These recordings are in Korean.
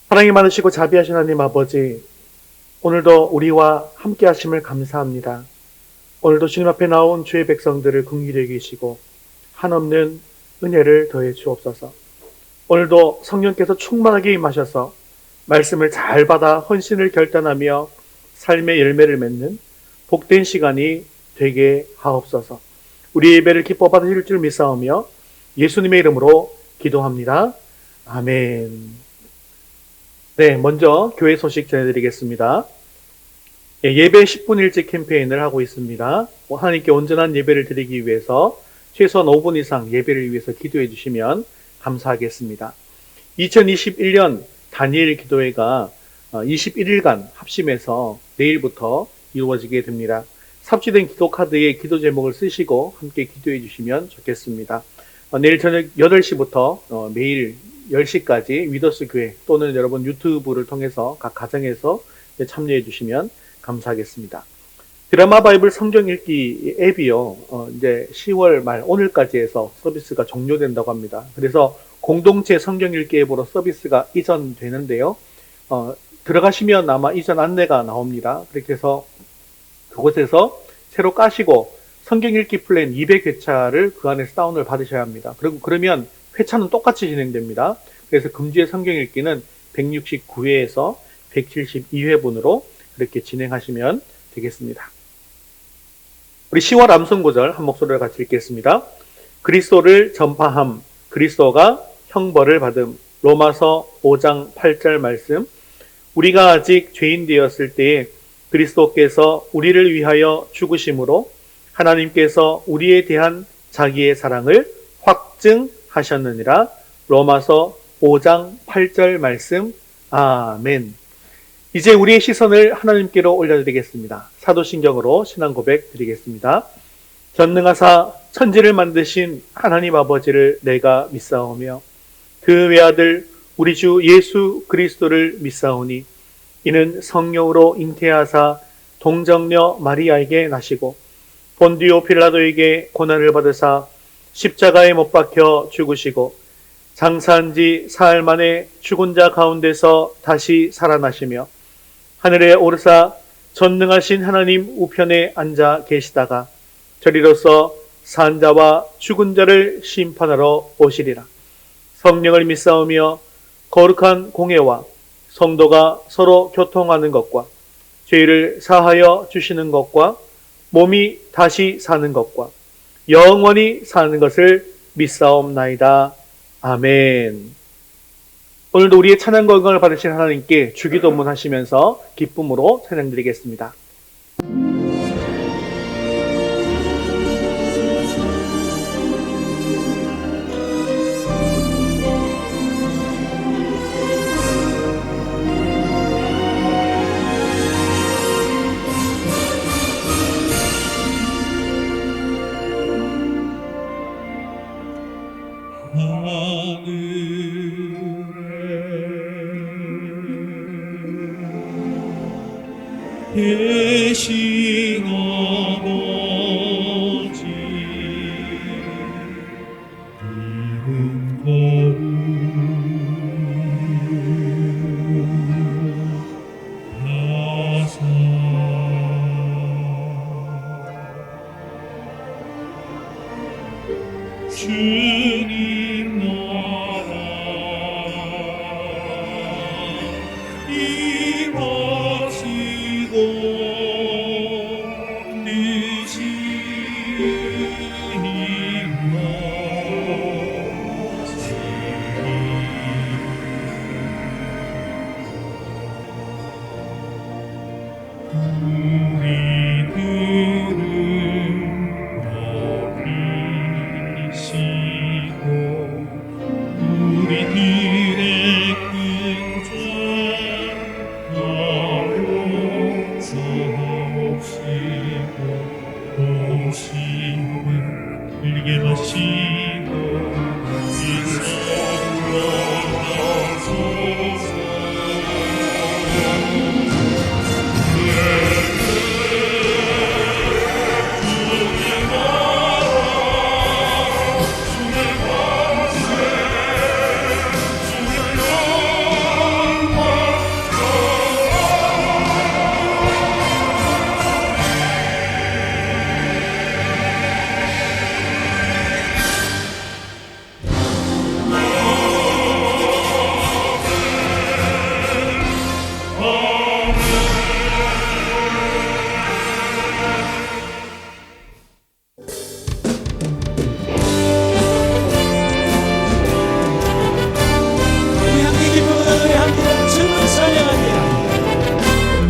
사랑이 많으시고 자비하신 하나님 아버지, 오늘도 우리와 함께 하심을 감사합니다. 오늘도 주님 앞에 나온 주의 백성들을 긍휼히 여기시고 한없는 은혜를 더해 주옵소서. 오늘도 성령께서 충만하게 임하셔서 말씀을 잘 받아 헌신을 결단하며 삶의 열매를 맺는 복된 시간이 되게 하옵소서. 우리 예배를 기뻐 받으실 줄 믿사오며 예수님의 이름으로 기도합니다. 아멘. 네, 먼저 교회 소식 전해드리겠습니다. 예배 10분 일찍 캠페인을 하고 있습니다. 하나님께 온전한 예배를 드리기 위해서 최소한 5분 이상 예배를 위해서 기도해 주시면 감사하겠습니다. 2021년 다니엘 기도회가 21일간 합심해서 내일부터 이루어지게 됩니다. 삽입된 기도 카드에 기도 제목을 쓰시고 함께 기도해 주시면 좋겠습니다. 내일 저녁 8시부터 매일 10시까지 위더스 교회 또는 여러분 유튜브를 통해서 각 가정에서 참여해 주시면 감사하겠습니다. 드라마 바이블 성경 읽기 앱이요, 이제 10월 말 오늘까지 해서 서비스가 종료된다고 합니다. 그래서 공동체 성경 읽기 앱으로 서비스가 이전되는데요. 들어가시면 아마 이전 안내가 나옵니다. 그렇게 해서 그곳에서 새로 까시고 성경 읽기 플랜 200회차를 그 안에서 다운을 받으셔야 합니다. 그리고 그러면 회차는 똑같이 진행됩니다. 그래서 금주의 성경 읽기는 169회에서 172회분으로 그렇게 진행하시면 되겠습니다. 우리 10월 암송구절 한 목소리로 같이 읽겠습니다. 그리스도를 전파함, 그리스도가 형벌을 받음. 로마서 5장 8절 말씀. 우리가 아직 죄인 되었을 때에 그리스도께서 우리를 위하여 죽으심으로 하나님께서 우리에 대한 자기의 사랑을 확증하셨느니라. 로마서 5장 8절 말씀. 아멘. 이제 우리의 시선을 하나님께로 올려드리겠습니다. 사도신경으로 신앙 고백 드리겠습니다. 전능하사 천지를 만드신 하나님 아버지를 내가 믿사오며 그 외아들 우리 주 예수 그리스도를 믿사오니 이는 성령으로 잉태하사 동정녀 마리아에게 나시고 본디오 필라도에게 고난을 받으사 십자가에 못 박혀 죽으시고 장사한 지 사흘 만에 죽은 자 가운데서 다시 살아나시며 하늘에 오르사 전능하신 하나님 우편에 앉아 계시다가 저리로서 산 자와 죽은 자를 심판하러 오시리라. 성령을 믿사오며 거룩한 공회와 성도가 서로 교통하는 것과 죄를 사하여 주시는 것과 몸이 다시 사는 것과 영원히 사는 것을 믿사옵나이다. 아멘. 오늘도 우리의 찬양과 영광을 받으신 하나님께 주기도문 하시면서 기쁨으로 찬양드리겠습니다. 계신 아버지 이름 거룩 하사 주님 나라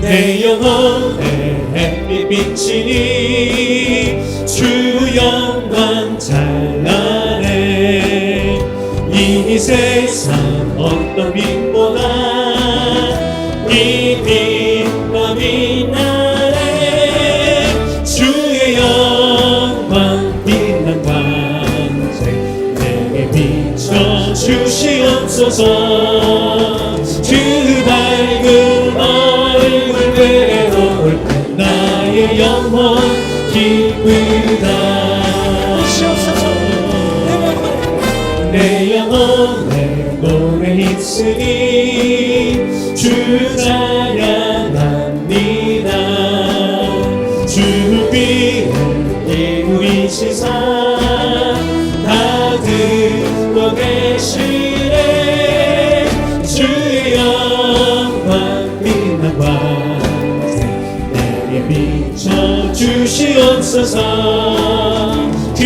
내 영혼의 햇빛 비치니 주 영광 찬란해. 이 세상 어떤 빛보다 이 빛과 빛나네. 주의 영광 빛난 광채 내게 비춰 주시옵소서. 그 밝은 얼굴 외로울 때 나의 영혼 기쁘다. 내 영혼에 노래 있으니 주 찬양합니다. 주 빛을 이루이시사 다 듣고 계시네. 주의 영광 빛난 광채 내게 비춰 주시옵소서. 그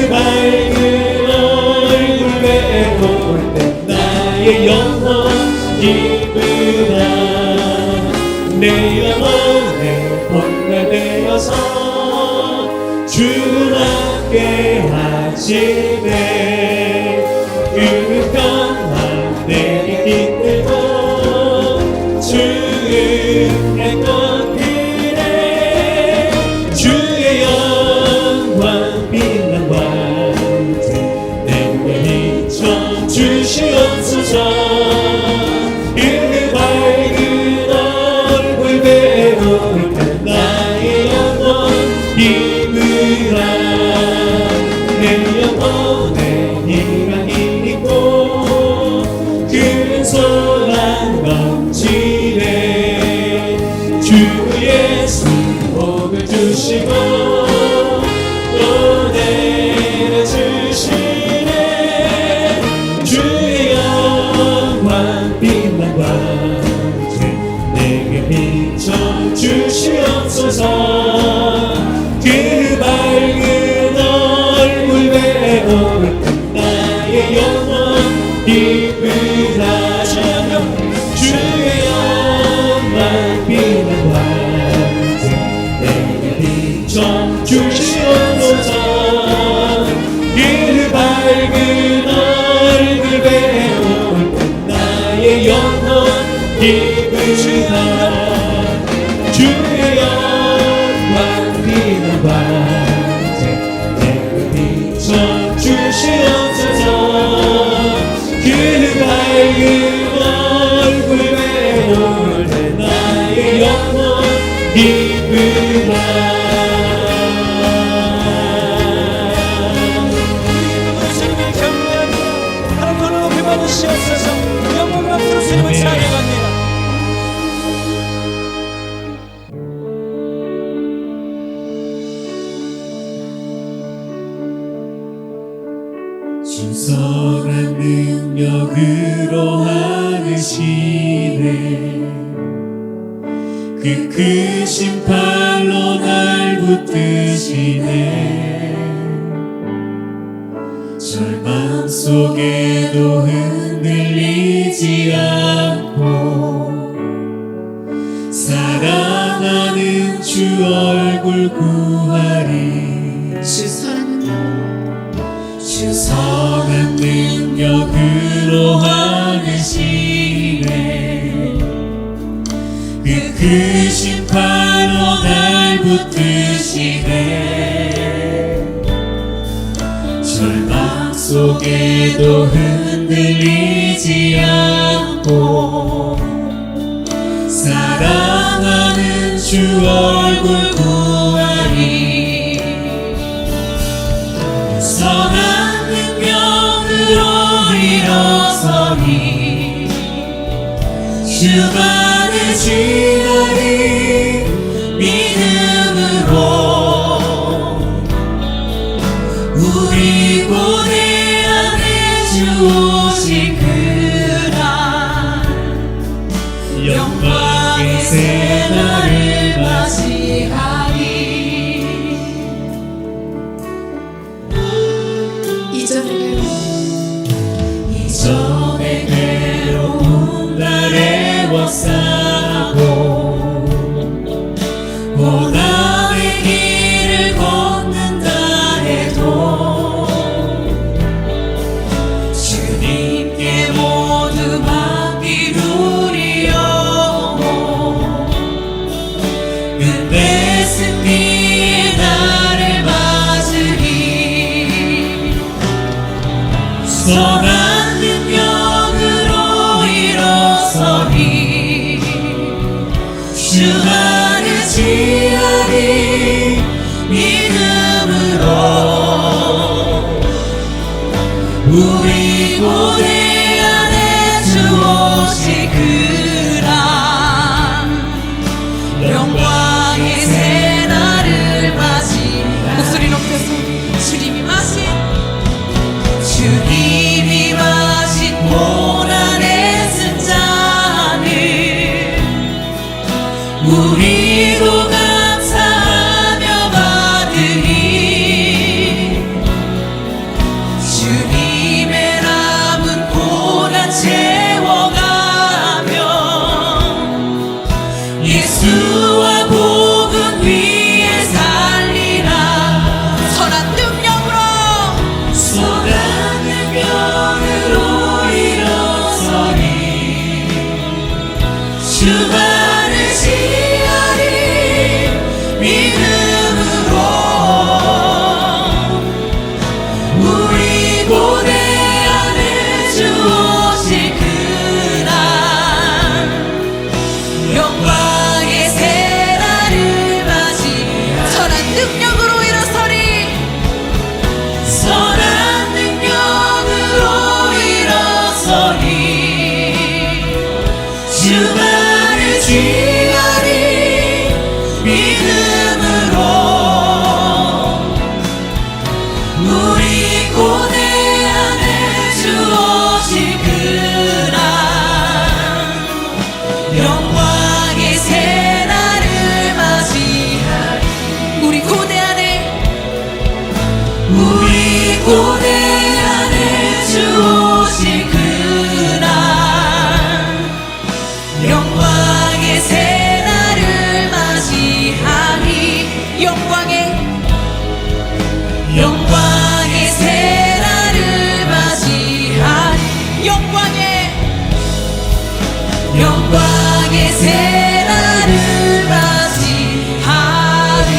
밝은 얼굴 외로울 때 나의 영혼 기쁘다. 내 영혼의 본가 되어서 주와 함께 하시네. 그 평화 내게 깃들고 주의 꽃피네. 주의 영광 빛난 광채 내게 비춰 주시옵소서. 그 밝은 얼굴 외로울 때 나의 영혼 기쁘다. 내 영혼에 희망이 있고 큰 소망 넘치네. 주 예수 복을 주시고 또 내려주시네. 주의 영광 빛난 광채 내게 비춰 주시옵소서. 그 밝은 얼굴 외로울 때 나의 영혼 기쁘다. 주의 영광 빛난 광채 내게 비춰 주시옵소서. 그 밝은 얼굴 외로울 때 나의 영혼 기쁘다. 주의 영광 빛난 광채 내게 비춰 주시옵소서. 그 밝은 얼굴 외로울 때 나의 영혼 기쁘다. 주님을 경배합니다. 하나님 높이 받으시옵소서. 영광과 앞으로 주님을 찬양합니다. 주 선한 능력으로 하시네. 그 크신 팔로 날 붙드시네. 절망 속에도 흔들리지 않고 사랑하는 주 얼굴 구하리. 주 선한 능력으로 하시네. 그 크신 팔로 날 붙드시네. 절망 속에도 흔들리지 않고 사랑하는 주 얼굴 구하리. 선한 능력으로 일어서니 주만을 지나리. 믿음으로 우리 고대 안에 주 오신 그날 영광의 새날을 맞이하리. 이전의 괴로움 날 애워싸고 선한 능력으로 일어서리 주 안에 지하리 믿음으로 우리 고대 안에 주 오시그라 영광의 새날을 맞이 목소리 높여서 주님이 마신 고난의 승잔을 우리도 감사하며 받으리 주님의 남은 고난 채워가며 예수와 복음 위에 살리라 선한 능력으로 일어서리 주만을 지하리 믿음으로 우리 고대 안에 주 오시그라 영광의 새날을 맞이 선한 능력으로 일어서리 선한 능력으로 일어서리 주만을 지하리 믿음으로 우리 고대 안에 주 오시그라 영광의 새날을 맞이하리 우리 고대 안에 주 오시그라 영광의 새날을 맞이하리 영광의 새날을 맞이하리 영광의 새날을 맞이하리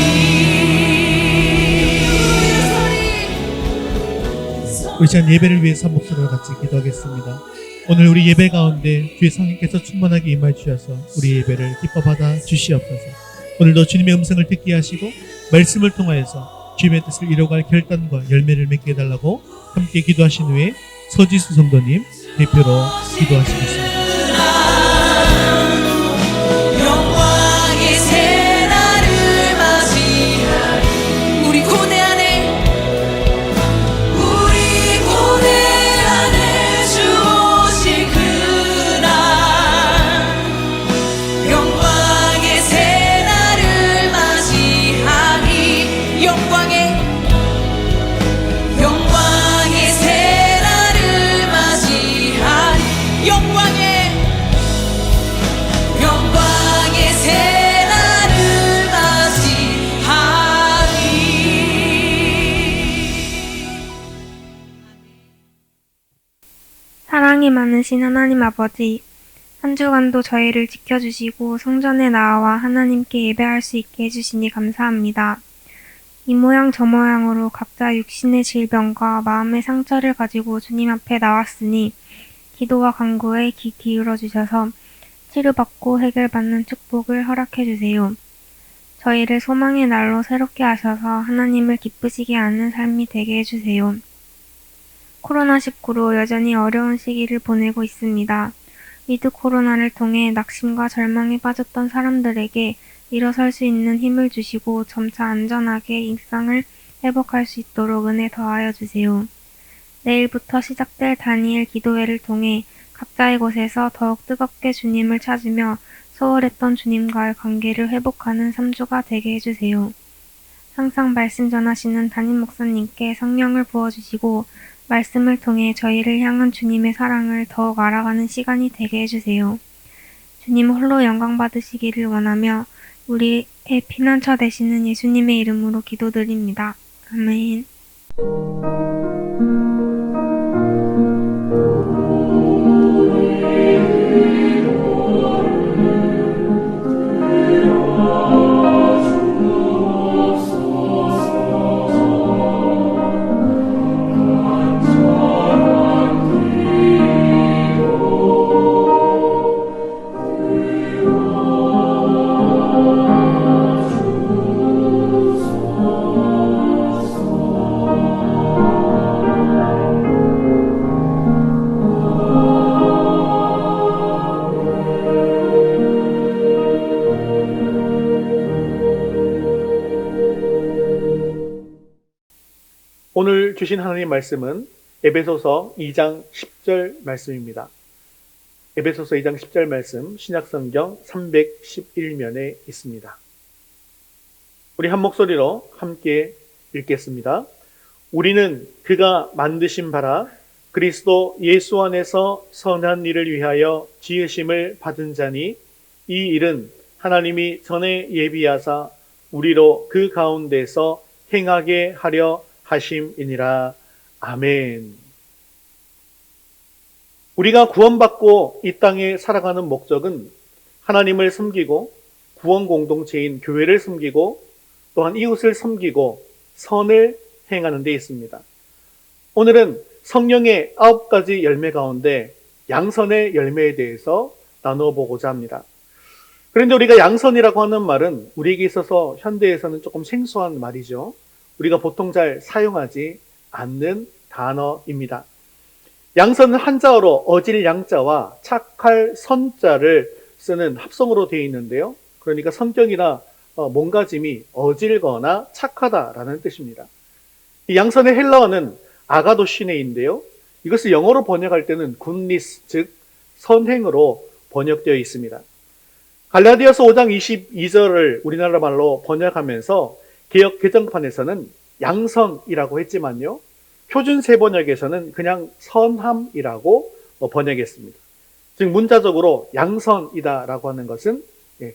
우리 시간 예배를 위해서 한 목소리로 같이 기도하겠습니다. 오늘 우리 예배 가운데 주의 성령께서 충만하게 임하여 주셔서 우리 예배를 기뻐 받아 주시옵소서. 오늘도 주님의 음성을 듣게 하시고 말씀을 통하여서 주님의 뜻을 이뤄갈 결단과 열매를 맺게 해달라고 함께 기도하신 후에 서지수 성도님 대표로 기도하시겠습니다. 영광의 새날을 맞이하리 우리 고대 안에 주 오시그라 영광의 새날을 맞이하리 영광의 새날을 맞이하리 영광의 새날을 맞이하리 사랑이 많으신 하나님 아버지, 한 주간도 저희를 지켜주시고 성전에 나와 하나님께 예배할 수 있게 해주시니 감사합니다. 이 모양 저 모양으로 각자 육신의 질병과 마음의 상처를 가지고 주님 앞에 나왔으니 기도와 간구에 귀 기울여 주셔서 치료받고 해결받는 축복을 허락해 주세요. 저희를 소망의 날로 새롭게 하셔서 하나님을 기쁘시게 하는 삶이 되게 해주세요. 코로나19로 여전히 어려운 시기를 보내고 있습니다. 위드 코로나를 통해 낙심과 절망에 빠졌던 사람들에게 일어설 수 있는 힘을 주시고 점차 안전하게 일상을 회복할 수 있도록 은혜 더하여 주세요. 내일부터 시작될 다니엘 기도회를 통해 각자의 곳에서 더욱 뜨겁게 주님을 찾으며 소홀했던 주님과의 관계를 회복하는 3주가 되게 해주세요. 항상 말씀 전하시는 담임 목사님께 성령을 부어주시고 말씀을 통해 저희를 향한 주님의 사랑을 더욱 알아가는 시간이 되게 해주세요. 주님 홀로 영광 받으시기를 원하며 우리의 피난처 되시는 예수님의 이름으로 기도드립니다. 아멘. 주신 하나님 말씀은 에베소서 2장 10절 말씀입니다. 에베소서 2장 10절 말씀 신약성경 311면에 있습니다. 우리 한 목소리로 함께 읽겠습니다. 우리는 그가 만드신 바라 그리스도 예수 안에서 선한 일을 위하여 지으심을 받은 자니 이 일은 하나님이 전에 예비하사 우리로 그 가운데서 행하게 하려 하심이니라. 아멘. 우리가 구원받고 이 땅에 살아가는 목적은 하나님을 섬기고 구원 공동체인 교회를 섬기고 또한 이웃을 섬기고 선을 행하는 데 있습니다. 오늘은 성령의 9가지 열매 가운데 양선의 열매에 대해서 나누어 보고자 합니다. 그런데 우리가 양선이라고 하는 말은 우리에게 있어서 현대에서는 조금 생소한 말이죠. 우리가 보통 잘 사용하지 않는 단어입니다. 양선은 한자어로 어질 양자와 착할 선자를 쓰는 합성어로 되어 있는데요. 그러니까 성격이나 몸가짐이 어질거나 착하다라는 뜻입니다. 이 양선의 헬라어는 아가도시네인데요. 이것을 영어로 번역할 때는 굿니스, 즉 선행으로 번역되어 있습니다. 갈라디아서 5장 22절을 우리나라 말로 번역하면서 개역 개정판에서는 양선이라고 했지만요. 표준 세번역에서는 그냥 선함이라고 번역했습니다. 즉 문자적으로 양선이다라고 하는 것은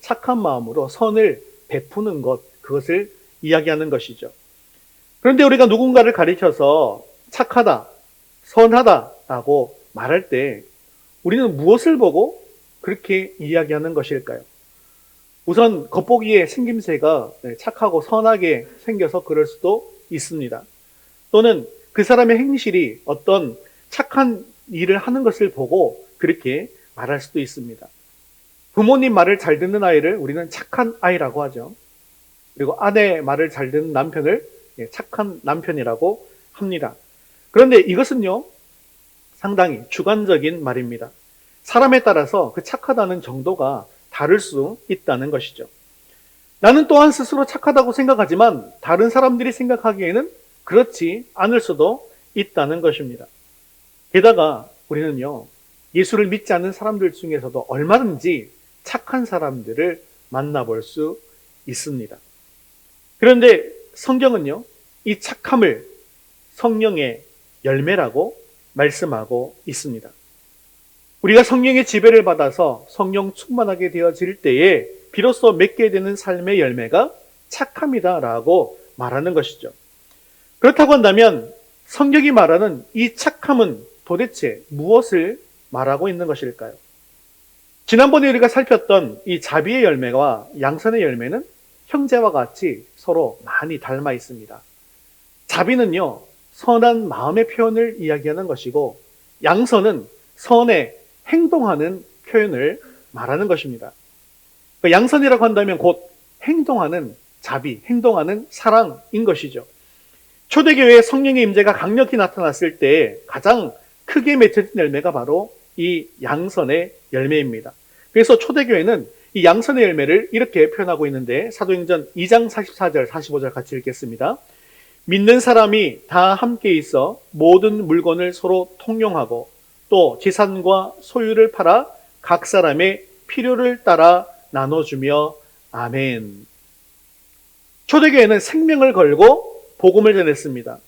착한 마음으로 선을 베푸는 것, 그것을 이야기하는 것이죠. 그런데 우리가 누군가를 가리켜서 착하다, 선하다라고 말할 때 우리는 무엇을 보고 그렇게 이야기하는 것일까요? 우선 겉보기에 생김새가 착하고 선하게 생겨서 그럴 수도 있습니다. 또는 그 사람의 행실이 어떤 착한 일을 하는 것을 보고 그렇게 말할 수도 있습니다. 부모님 말을 잘 듣는 아이를 우리는 착한 아이라고 하죠. 그리고 아내 말을 잘 듣는 남편을 착한 남편이라고 합니다. 그런데 이것은요, 상당히 주관적인 말입니다. 사람에 따라서 그 착하다는 정도가 다를 수 있다는 것이죠. 나는 또한 스스로 착하다고 생각하지만 다른 사람들이 생각하기에는 그렇지 않을 수도 있다는 것입니다. 게다가 우리는요, 예수를 믿지 않는 사람들 중에서도 얼마든지 착한 사람들을 만나볼 수 있습니다. 그런데 성경은요, 이 착함을 성령의 열매라고 말씀하고 있습니다. 우리가 성령의 지배를 받아서 성령 충만하게 되어질 때에 비로소 맺게 되는 삶의 열매가 착함이다라고 말하는 것이죠. 그렇다고 한다면 성경이 말하는 이 착함은 도대체 무엇을 말하고 있는 것일까요? 지난번에 우리가 살폈던 이 자비의 열매와 양선의 열매는 형제와 같이 서로 많이 닮아 있습니다. 자비는요, 선한 마음의 표현을 이야기하는 것이고 양선은 선에 행동하는 표현을 말하는 것입니다. 양선이라고 한다면 곧 행동하는 자비, 행동하는 사랑인 것이죠. 초대교회의 성령의 임재가 강력히 나타났을 때 가장 크게 맺혀진 열매가 바로 이 양선의 열매입니다. 그래서 초대교회는 이 양선의 열매를 이렇게 표현하고 있는데 사도행전 2장 44절, 45절 같이 읽겠습니다. 믿는 사람이 다 함께 있어 모든 물건을 서로 통용하고 또 재산과 소유를 팔아 각 사람의 필요를 따라 나눠주며 아멘. 초대교회는 생명을 걸고 복음을 전했습니다.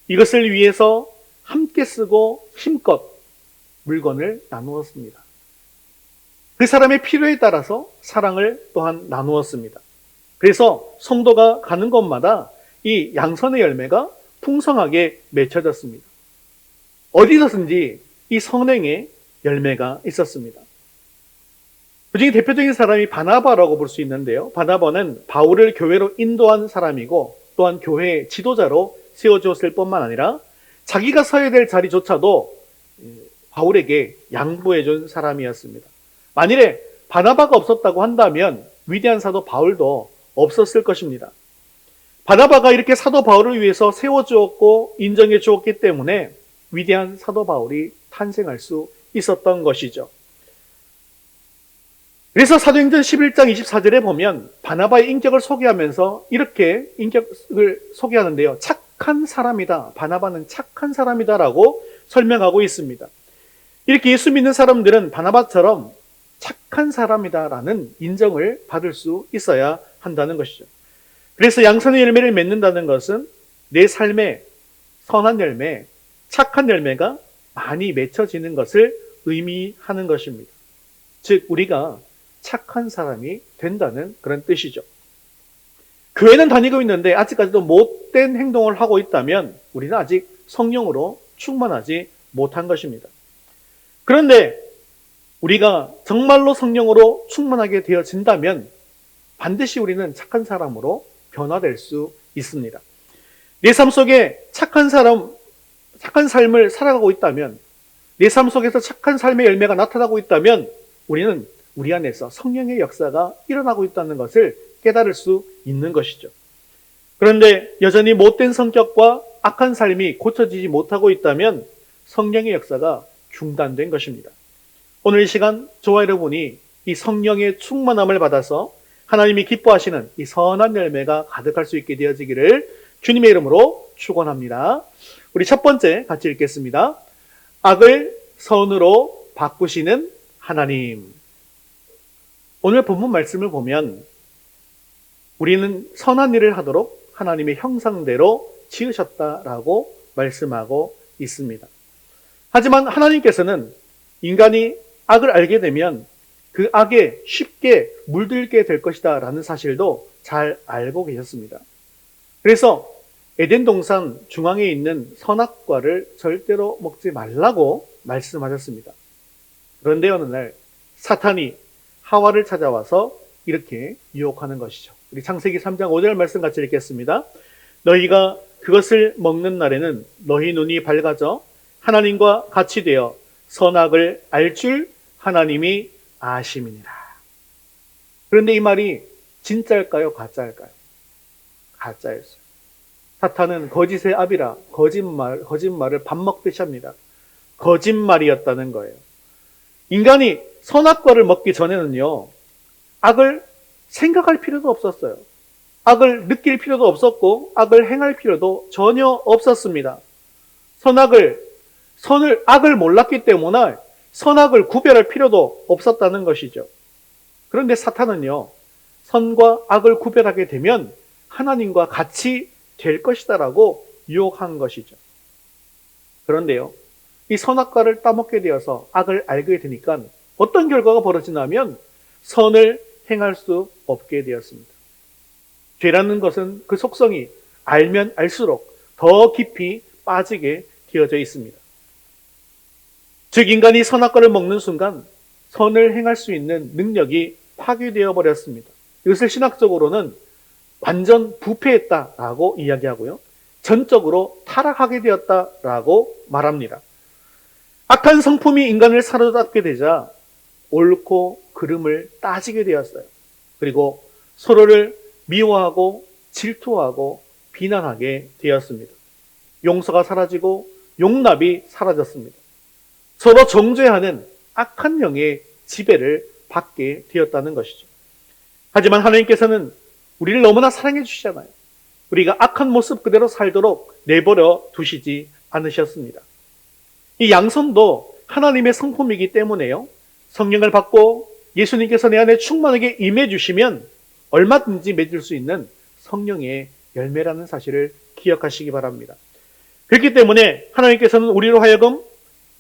이것을 위해서 함께 쓰고 힘껏 물건을 나누었습니다. 그 사람의 필요에 따라서 사랑을 또한 나누었습니다. 그래서 성도가 가는 곳마다 이 양선의 열매가 풍성하게 맺혀졌습니다. 어디서든지 이 선행의 열매가 있었습니다. 그중에 대표적인 사람이 바나바라고 볼 수 있는데요. 바나바는 바울을 교회로 인도한 사람이고 또한 교회의 지도자로 세워주었을 뿐만 아니라 자기가 서야 될 자리조차도 바울에게 양보해 준 사람이었습니다. 만일에 바나바가 없었다고 한다면 위대한 사도 바울도 없었을 것입니다. 바나바가 이렇게 사도 바울을 위해서 세워주었고 인정해 주었기 때문에 위대한 사도 바울이 탄생할 수 있었던 것이죠. 그래서 사도행전 11장 24절에 보면 바나바의 인격을 소개하면서 이렇게 인격을 소개하는데요. 착한 사람이다. 바나바는 착한 사람이다라고 설명하고 있습니다. 이렇게 예수 믿는 사람들은 바나바처럼 착한 사람이다라는 인정을 받을 수 있어야 한다는 것이죠. 그래서 양선의 열매를 맺는다는 것은 내 삶에 선한 열매, 착한 열매가 많이 맺혀지는 것을 의미하는 것입니다. 즉 우리가 착한 사람이 된다는 그런 뜻이죠. 교회는 다니고 있는데 아직까지도 못된 행동을 하고 있다면 우리는 아직 성령으로 충만하지 못한 것입니다. 그런데 우리가 정말로 성령으로 충만하게 되어진다면 반드시 우리는 착한 사람으로 변화될 수 있습니다. 내 삶 속에 착한 삶을 살아가고 있다면, 내 삶 속에서 착한 삶의 열매가 나타나고 있다면 우리는 우리 안에서 성령의 역사가 일어나고 있다는 것을 깨달을 수 있는 것이죠. 그런데 여전히 못된 성격과 악한 삶이 고쳐지지 못하고 있다면 성령의 역사가 중단된 것입니다. 오늘 이 시간 저와 여러분이 이 성령의 충만함을 받아서 하나님이 기뻐하시는 이 선한 열매가 가득할 수 있게 되어지기를 주님의 이름으로 축원합니다. 우리 첫 번째 같이 읽겠습니다. 악을 선으로 바꾸시는 하나님. 오늘 본문 말씀을 보면 우리는 선한 일을 하도록 하나님의 형상대로 지으셨다라고 말씀하고 있습니다. 하지만 하나님께서는 인간이 악을 알게 되면 그 악에 쉽게 물들게 될 것이다 라는 사실도 잘 알고 계셨습니다. 그래서 에덴 동산 중앙에 있는 선악과를 절대로 먹지 말라고 말씀하셨습니다. 그런데 어느 날 사탄이 하와를 찾아와서 이렇게 유혹하는 것이죠. 우리 창세기 3장 5절 말씀 같이 읽겠습니다. 너희가 그것을 먹는 날에는 너희 눈이 밝아져 하나님과 같이 되어 선악을 알 줄 하나님이 아심이니라. 그런데 이 말이 진짜일까요? 가짜일까요? 가짜였어요. 사탄은 거짓의 아비라 거짓말을 밥 먹듯이 합니다. 거짓말이었다는 거예요. 인간이 선악과를 먹기 전에는요, 악을 생각할 필요도 없었어요. 악을 느낄 필요도 없었고 악을 행할 필요도 전혀 없었습니다. 악을 몰랐기 때문에 선악을 구별할 필요도 없었다는 것이죠. 그런데 사탄은요, 선과 악을 구별하게 되면 하나님과 같이 될 것이다라고 유혹한 것이죠. 그런데요, 이 선악과를 따먹게 되어서 악을 알게 되니까 어떤 결과가 벌어지냐면 선을 행할 수 없게 되었습니다. 죄라는 것은 그 속성이 알면 알수록 더 깊이 빠지게 되어져 있습니다. 즉 인간이 선악과를 먹는 순간 선을 행할 수 있는 능력이 파괴되어 버렸습니다. 이것을 신학적으로는 완전 부패했다라고 이야기하고요, 전적으로 타락하게 되었다라고 말합니다. 악한 성품이 인간을 사로잡게 되자 옳고 그름을 따지게 되었어요. 그리고 서로를 미워하고 질투하고 비난하게 되었습니다. 용서가 사라지고 용납이 사라졌습니다. 서로 정죄하는 악한 영의 지배를 받게 되었다는 것이죠. 하지만 하나님께서는 우리를 너무나 사랑해 주시잖아요. 우리가 악한 모습 그대로 살도록 내버려 두시지 않으셨습니다. 이 양선도 하나님의 성품이기 때문에요, 성령을 받고 예수님께서 내 안에 충만하게 임해 주시면 얼마든지 맺을 수 있는 성령의 열매라는 사실을 기억하시기 바랍니다. 그렇기 때문에 하나님께서는 우리로 하여금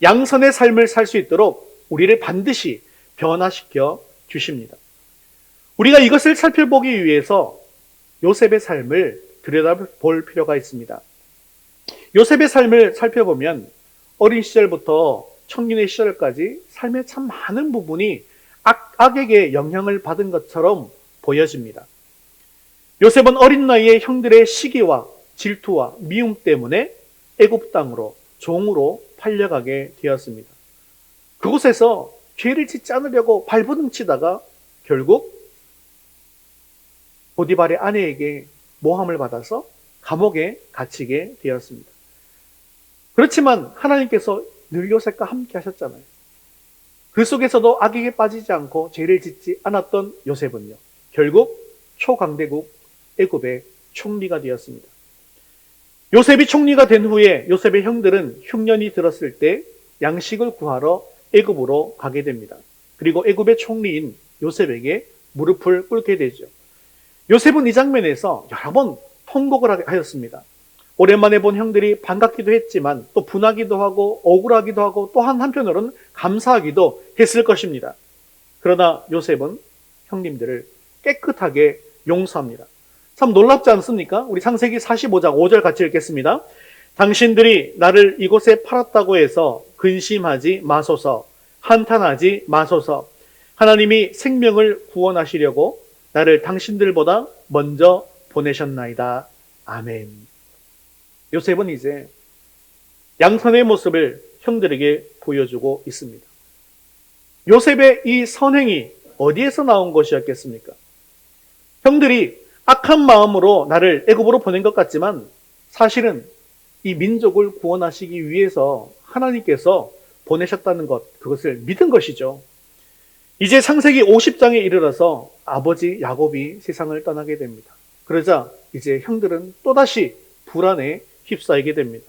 양선의 삶을 살 수 있도록 우리를 반드시 변화시켜 주십니다. 우리가 이것을 살펴보기 위해서 요셉의 삶을 들여다볼 필요가 있습니다. 요셉의 삶을 살펴보면 어린 시절부터 청년의 시절까지 삶의 참 많은 부분이 악에게 영향을 받은 것처럼 보여집니다. 요셉은 어린 나이에 형들의 시기와 질투와 미움 때문에 애굽 땅으로 종으로 팔려가게 되었습니다. 그곳에서 죄를 짓지 않으려고 발버둥치다가 결국 보디발의 아내에게 모함을 받아서 감옥에 갇히게 되었습니다. 그렇지만 하나님께서 늘 요셉과 함께 하셨잖아요. 그 속에서도 악에게 빠지지 않고 죄를 짓지 않았던 요셉은요, 결국 초강대국 애굽의 총리가 되었습니다. 요셉이 총리가 된 후에 요셉의 형들은 흉년이 들었을 때 양식을 구하러 애굽으로 가게 됩니다. 그리고 애굽의 총리인 요셉에게 무릎을 꿇게 되죠. 요셉은 이 장면에서 여러 번 통곡을 하였습니다. 오랜만에 본 형들이 반갑기도 했지만 또 분하기도 하고 억울하기도 하고 또 한편으로는 감사하기도 했을 것입니다. 그러나 요셉은 형님들을 깨끗하게 용서합니다. 참 놀랍지 않습니까? 우리 창세기 45장 5절 같이 읽겠습니다. 당신들이 나를 이곳에 팔았다고 해서 근심하지 마소서, 한탄하지 마소서. 하나님이 생명을 구원하시려고 나를 당신들보다 먼저 보내셨나이다. 아멘. 요셉은 이제 양선의 모습을 형들에게 보여주고 있습니다. 요셉의 이 선행이 어디에서 나온 것이었겠습니까? 형들이 악한 마음으로 나를 애굽으로 보낸 것 같지만 사실은 이 민족을 구원하시기 위해서 하나님께서 보내셨다는 것, 그것을 믿은 것이죠. 이제 창세기 50장에 이르러서 아버지 야곱이 세상을 떠나게 됩니다. 그러자 이제 형들은 또다시 불안에 휩싸이게 됩니다.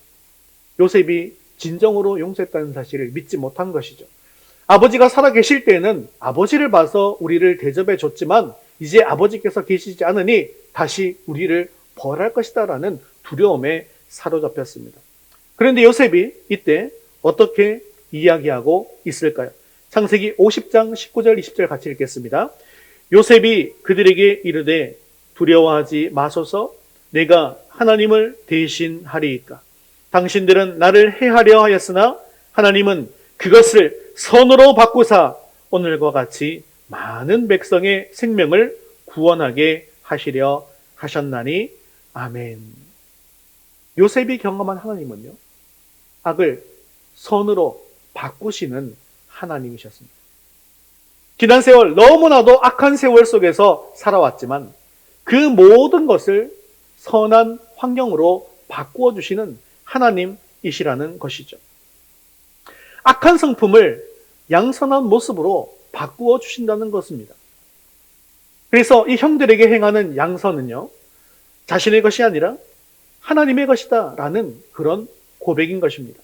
요셉이 진정으로 용서했다는 사실을 믿지 못한 것이죠. 아버지가 살아계실 때는 아버지를 봐서 우리를 대접해 줬지만 이제 아버지께서 계시지 않으니 다시 우리를 벌할 것이다 라는 두려움에 사로잡혔습니다. 그런데 요셉이 이때 어떻게 이야기하고 있을까요? 창세기 50장 19절 20절 같이 읽겠습니다. 요셉이 그들에게 이르되 두려워하지 마소서, 내가 하나님을 대신하리이까. 당신들은 나를 해하려 하였으나 하나님은 그것을 선으로 바꾸사 오늘과 같이 많은 백성의 생명을 구원하게 하시려 하셨나니 아멘. 요셉이 경험한 하나님은요, 악을 선으로 바꾸시는 하나님이셨습니다. 지난 세월 너무나도 악한 세월 속에서 살아왔지만 그 모든 것을 선한 환경으로 바꾸어 주시는 하나님이시라는 것이죠. 악한 성품을 양선한 모습으로 바꾸어 주신다는 것입니다. 그래서 이 형들에게 행하는 양선은요, 자신의 것이 아니라 하나님의 것이다 라는 그런 고백인 것입니다.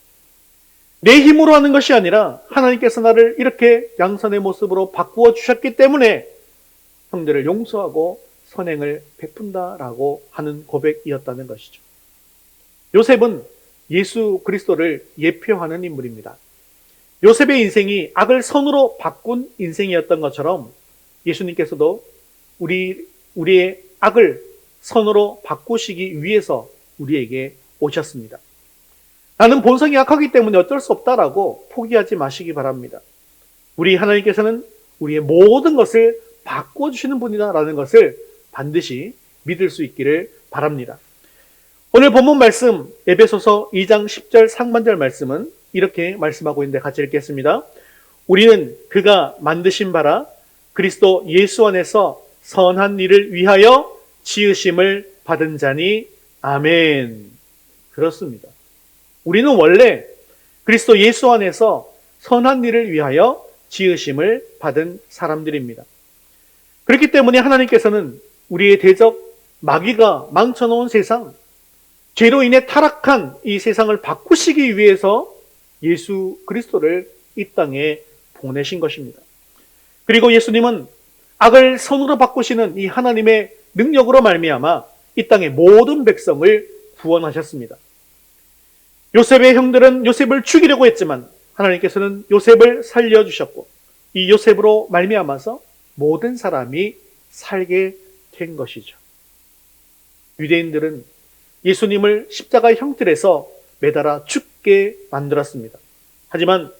내 힘으로 하는 것이 아니라 하나님께서 나를 이렇게 양선의 모습으로 바꾸어 주셨기 때문에 형들을 용서하고 선행을 베푼다라고 하는 고백이었다는 것이죠. 요셉은 예수 그리스도를 예표하는 인물입니다. 요셉의 인생이 악을 선으로 바꾼 인생이었던 것처럼 예수님께서도 우리의 악을 선으로 바꾸시기 위해서 우리에게 오셨습니다. 나는 본성이 악하기 때문에 어쩔 수 없다라고 포기하지 마시기 바랍니다. 우리 하나님께서는 우리의 모든 것을 바꾸어 주시는 분이다라는 것을 반드시 믿을 수 있기를 바랍니다. 오늘 본문 말씀 에베소서 2장 10절 상반절 말씀은 이렇게 말씀하고 있는데 같이 읽겠습니다. 우리는 그가 만드신 바라 그리스도 예수 안에서 선한 일을 위하여 지으심을 받은 자니 아멘. 그렇습니다. 우리는 원래 그리스도 예수 안에서 선한 일을 위하여 지으심을 받은 사람들입니다. 그렇기 때문에 하나님께서는 우리의 대적 마귀가 망쳐놓은 세상, 죄로 인해 타락한 이 세상을 바꾸시기 위해서 예수 그리스도를 이 땅에 보내신 것입니다. 그리고 예수님은 악을 선으로 바꾸시는 이 하나님의 능력으로 말미암아 이 땅의 모든 백성을 구원하셨습니다. 요셉의 형들은 요셉을 죽이려고 했지만 하나님께서는 요셉을 살려주셨고 이 요셉으로 말미암아서 모든 사람이 살게 된 것이죠. 유대인들은 예수님을 십자가의 형틀에서 매달아 죽게 만들었습니다. 하지만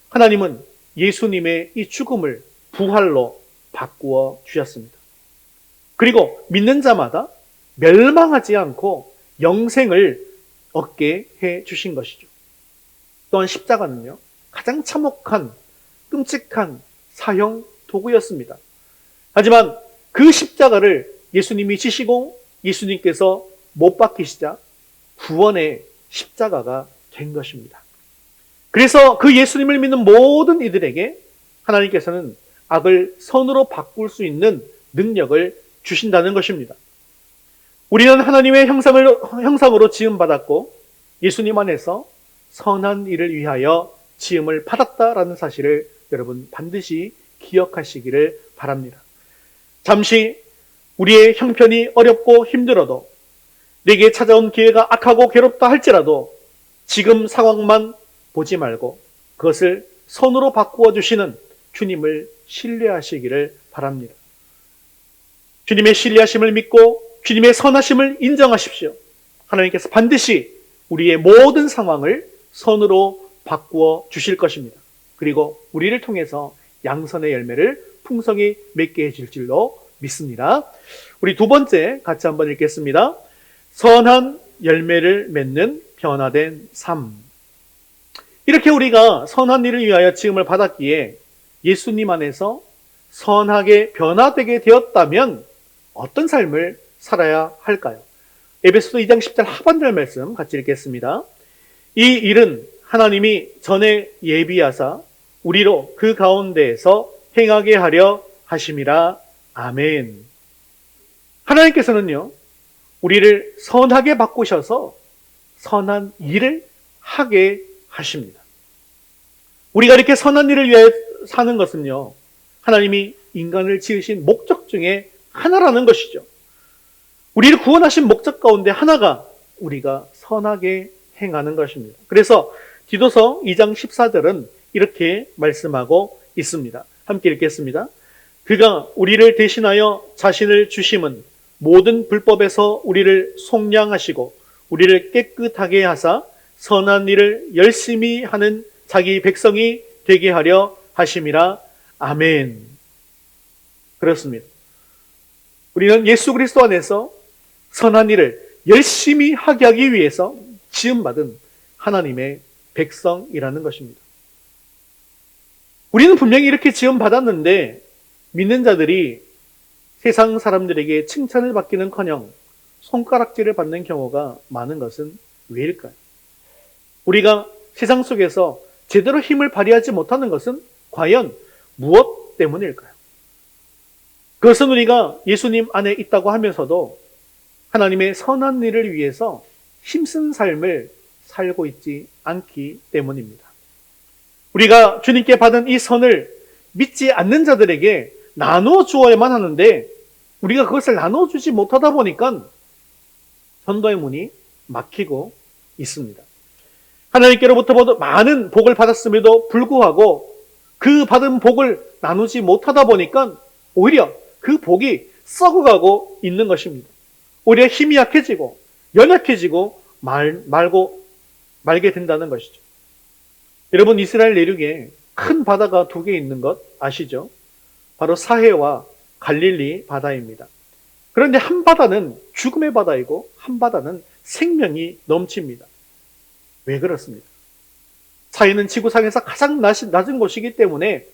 하나님은 예수님의 이 죽음을 부활로 바꾸어 주셨습니다. 그리고 믿는 자마다 멸망하지 않고 영생을 얻게 해 주신 것이죠. 또한 십자가는요, 가장 참혹한, 끔찍한 사형 도구였습니다. 하지만 그 십자가를 예수님이 지시고 예수님께서 못 박히시자 구원의 십자가가 된 것입니다. 그래서 그 예수님을 믿는 모든 이들에게 하나님께서는 악을 선으로 바꿀 수 있는 능력을 주신다는 것입니다. 우리는 하나님의 형상으로 지음받았고 예수님 안에서 선한 일을 위하여 지음을 받았다라는 사실을 여러분 반드시 기억하시기를 바랍니다. 잠시 우리의 형편이 어렵고 힘들어도, 내게 찾아온 기회가 악하고 괴롭다 할지라도 지금 상황만 보지 말고 그것을 선으로 바꾸어 주시는 주님을 신뢰하시기를 바랍니다. 주님의 신뢰하심을 믿고 주님의 선하심을 인정하십시오. 하나님께서 반드시 우리의 모든 상황을 선으로 바꾸어 주실 것입니다. 그리고 우리를 통해서 양선의 열매를 풍성히 맺게 해줄 줄로 믿습니다. 우리 두 번째 같이 한번 읽겠습니다. 선한 열매를 맺는 변화된 삶. 이렇게 우리가 선한 일을 위하여 지음을 받았기에 예수님 안에서 선하게 변화되게 되었다면 어떤 삶을 살아야 할까요? 에베소서 2장 10절 하반절 말씀 같이 읽겠습니다. 이 일은 하나님이 전에 예비하사 우리로 그 가운데에서 행하게 하려 하심이라. 아멘. 하나님께서는요, 우리를 선하게 바꾸셔서 선한 일을 하게 하십니다. 우리가 이렇게 선한 일을 위해 사는 것은요, 하나님이 인간을 지으신 목적 중에 하나라는 것이죠. 우리를 구원하신 목적 가운데 하나가 우리가 선하게 행하는 것입니다. 그래서 디도서 2장 14절은 이렇게 말씀하고 있습니다. 함께 읽겠습니다. 그가 우리를 대신하여 자신을 주심은 모든 불법에서 우리를 속량하시고 우리를 깨끗하게 하사 선한 일을 열심히 하는 자기 백성이 되게 하려 하심이라. 아멘. 그렇습니다. 우리는 예수 그리스도 안에서 선한 일을 열심히 하게 하기 위해서 지음받은 하나님의 백성이라는 것입니다. 우리는 분명히 이렇게 지음받았는데 믿는 자들이 세상 사람들에게 칭찬을 받기는커녕 손가락질을 받는 경우가 많은 것은 왜일까요? 우리가 세상 속에서 제대로 힘을 발휘하지 못하는 것은 과연 무엇 때문일까요? 그것은 우리가 예수님 안에 있다고 하면서도 하나님의 선한 일을 위해서 힘쓴 삶을 살고 있지 않기 때문입니다. 우리가 주님께 받은 이 선을 믿지 않는 자들에게 나누어 주어야만 하는데 우리가 그것을 나누어 주지 못하다 보니까 전도의 문이 막히고 있습니다. 하나님께로부터 많은 복을 받았음에도 불구하고 그 받은 복을 나누지 못하다 보니까 오히려 그 복이 썩어가고 있는 것입니다. 오히려 힘이 약해지고 연약해지고 말게 된다는 것이죠. 여러분, 이스라엘 내륙에 큰 바다가 두 개 있는 것 아시죠? 바로 사해와 갈릴리 바다입니다. 그런데 한 바다는 죽음의 바다이고 한 바다는 생명이 넘칩니다. 왜 그렇습니까? 사해는 지구상에서 가장 낮은 곳이기 때문에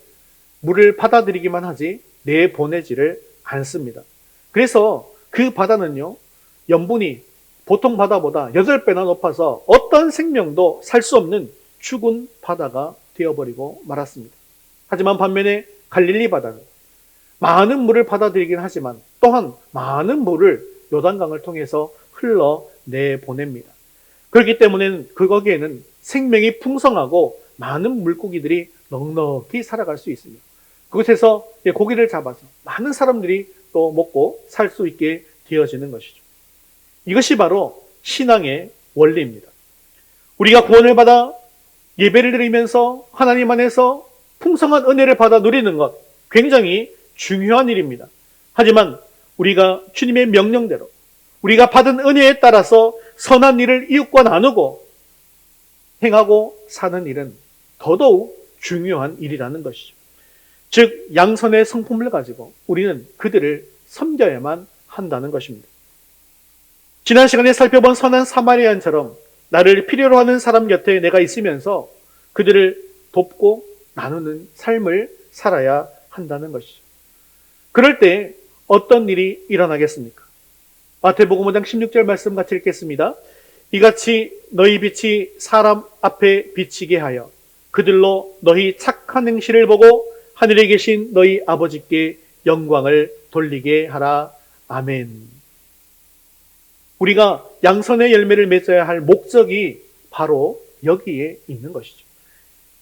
물을 받아들이기만 하지 내보내지를 않습니다. 그래서 그 바다는요, 염분이 보통 바다보다 8배나 높아서 어떤 생명도 살 수 없는 죽은 바다가 되어버리고 말았습니다. 하지만 반면에 갈릴리 바다는 많은 물을 받아들이긴 하지만 또한 많은 물을 요단강을 통해서 흘러내보냅니다. 그렇기 때문에 거기에는 생명이 풍성하고 많은 물고기들이 넉넉히 살아갈 수 있습니다. 그곳에서 고기를 잡아서 많은 사람들이 또 먹고 살 수 있게 되어지는 것이죠. 이것이 바로 신앙의 원리입니다. 우리가 구원을 받아 예배를 드리면서 하나님 안에서 풍성한 은혜를 받아 누리는 것 굉장히 중요한 일입니다. 하지만 우리가 주님의 명령대로 우리가 받은 은혜에 따라서 선한 일을 이웃과 나누고 행하고 사는 일은 더더욱 중요한 일이라는 것이죠. 즉 양선의 성품을 가지고 우리는 그들을 섬겨야만 한다는 것입니다. 지난 시간에 살펴본 선한 사마리아인처럼 나를 필요로 하는 사람 곁에 내가 있으면서 그들을 돕고 나누는 삶을 살아야 한다는 것이죠. 그럴 때 어떤 일이 일어나겠습니까? 마태복음 5장 16절 말씀 같이 읽겠습니다. 이같이 너희 빛이 사람 앞에 비치게 하여 그들로 너희 착한 행실을 보고 하늘에 계신 너희 아버지께 영광을 돌리게 하라. 아멘. 우리가 양선의 열매를 맺어야 할 목적이 바로 여기에 있는 것이죠.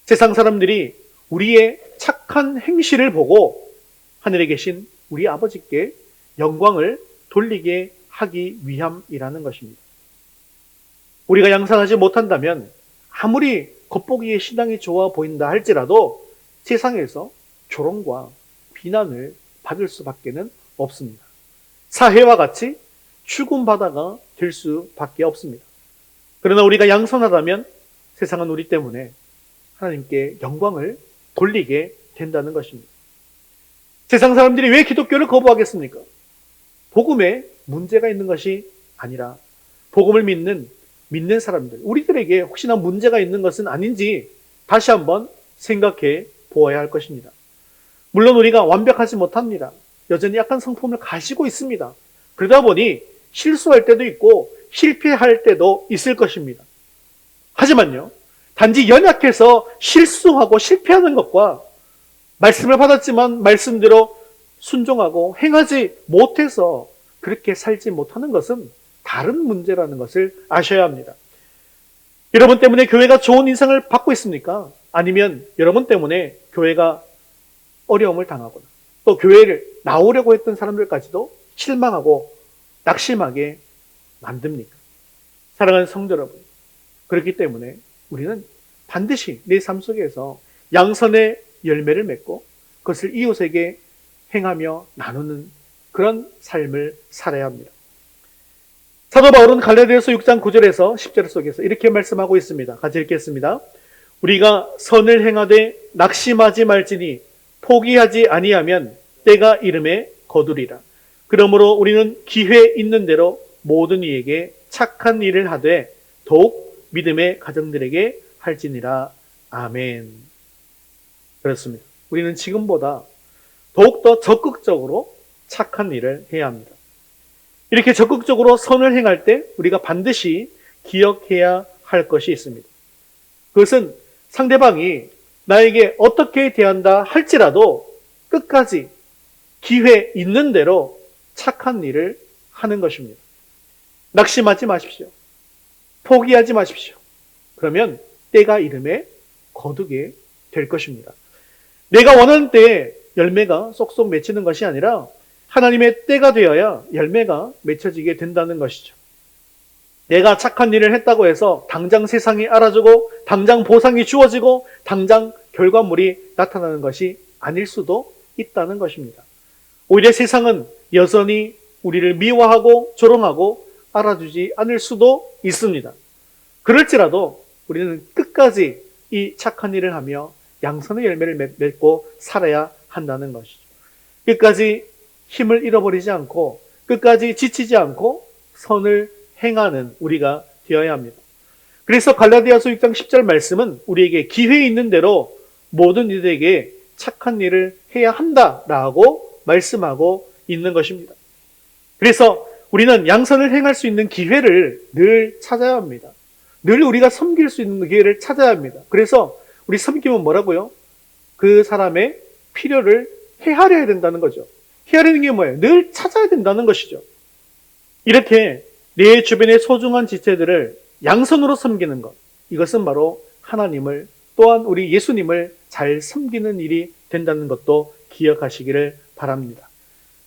세상 사람들이 우리의 착한 행실을 보고 하늘에 계신 우리 아버지께 영광을 돌리게 하기 위함이라는 것입니다. 우리가 양선하지 못한다면 아무리 겉보기에 신앙이 좋아 보인다 할지라도 세상에서 조롱과 비난을 받을 수밖에는 없습니다. 사해와 같이 추궁받아가 될 수밖에 없습니다. 그러나 우리가 양선하다면 세상은 우리 때문에 하나님께 영광을 돌리게 된다는 것입니다. 세상 사람들이 왜 기독교를 거부하겠습니까? 복음에 문제가 있는 것이 아니라 복음을 믿는 사람들, 우리들에게 혹시나 문제가 있는 것은 아닌지 다시 한번 생각해 보아야 할 것입니다. 물론 우리가 완벽하지 못합니다. 여전히 약간 성품을 가지고 있습니다. 그러다 보니 실수할 때도 있고 실패할 때도 있을 것입니다. 하지만요, 단지 연약해서 실수하고 실패하는 것과 말씀을 받았지만 말씀대로 순종하고 행하지 못해서 그렇게 살지 못하는 것은 다른 문제라는 것을 아셔야 합니다. 여러분 때문에 교회가 좋은 인상을 받고 있습니까? 아니면 여러분 때문에 교회가 어려움을 당하거나 또 교회를 나오려고 했던 사람들까지도 실망하고 낙심하게 만듭니까? 사랑하는 성도 여러분, 그렇기 때문에 우리는 반드시 내 삶 속에서 양선의 열매를 맺고 그것을 이웃에게 행하며 나누는 그런 삶을 살아야 합니다. 사도 바울은 갈라디아서 6장 9절에서 10절 속에서 이렇게 말씀하고 있습니다. 같이 읽겠습니다. 우리가 선을 행하되 낙심하지 말지니 포기하지 아니하면 때가 이름에 거두리라. 그러므로 우리는 기회 있는 대로 모든 이에게 착한 일을 하되 더욱 믿음의 가정들에게 할지니라. 아멘. 그렇습니다. 우리는 지금보다 더욱더 적극적으로 착한 일을 해야 합니다. 이렇게 적극적으로 선을 행할 때 우리가 반드시 기억해야 할 것이 있습니다. 그것은 상대방이 나에게 어떻게 대한다 할지라도 끝까지 기회 있는 대로 착한 일을 하는 것입니다. 낙심하지 마십시오. 포기하지 마십시오. 그러면 때가 이름에 거두게 될 것입니다. 내가 원하는 때에 열매가 쏙쏙 맺히는 것이 아니라 하나님의 때가 되어야 열매가 맺혀지게 된다는 것이죠. 내가 착한 일을 했다고 해서 당장 세상이 알아주고 당장 보상이 주어지고 당장 결과물이 나타나는 것이 아닐 수도 있다는 것입니다. 오히려 세상은 여전히 우리를 미워하고 조롱하고 알아주지 않을 수도 있습니다. 그럴지라도 우리는 끝까지 이 착한 일을 하며 양선의 열매를 맺고 살아야 한다는 것이죠. 끝까지 힘을 잃어버리지 않고 끝까지 지치지 않고 선을 행하는 우리가 되어야 합니다. 그래서 갈라디아서 6장 10절 말씀은 우리에게 기회 있는 대로 모든 이들에게 착한 일을 해야 한다라고 말씀하고 있는 것입니다. 그래서 우리는 양선을 행할 수 있는 기회를 늘 찾아야 합니다. 늘 우리가 섬길 수 있는 기회를 찾아야 합니다. 그래서 우리 섬기면 뭐라고요? 그 사람의 필요를 헤아려야 된다는 거죠. 헤아리는 게 뭐예요? 늘 찾아야 된다는 것이죠. 이렇게 내 주변의 소중한 지체들을 양선으로 섬기는 것, 이것은 바로 하나님을 또한 우리 예수님을 잘 섬기는 일이 된다는 것도 기억하시기를 바랍니다.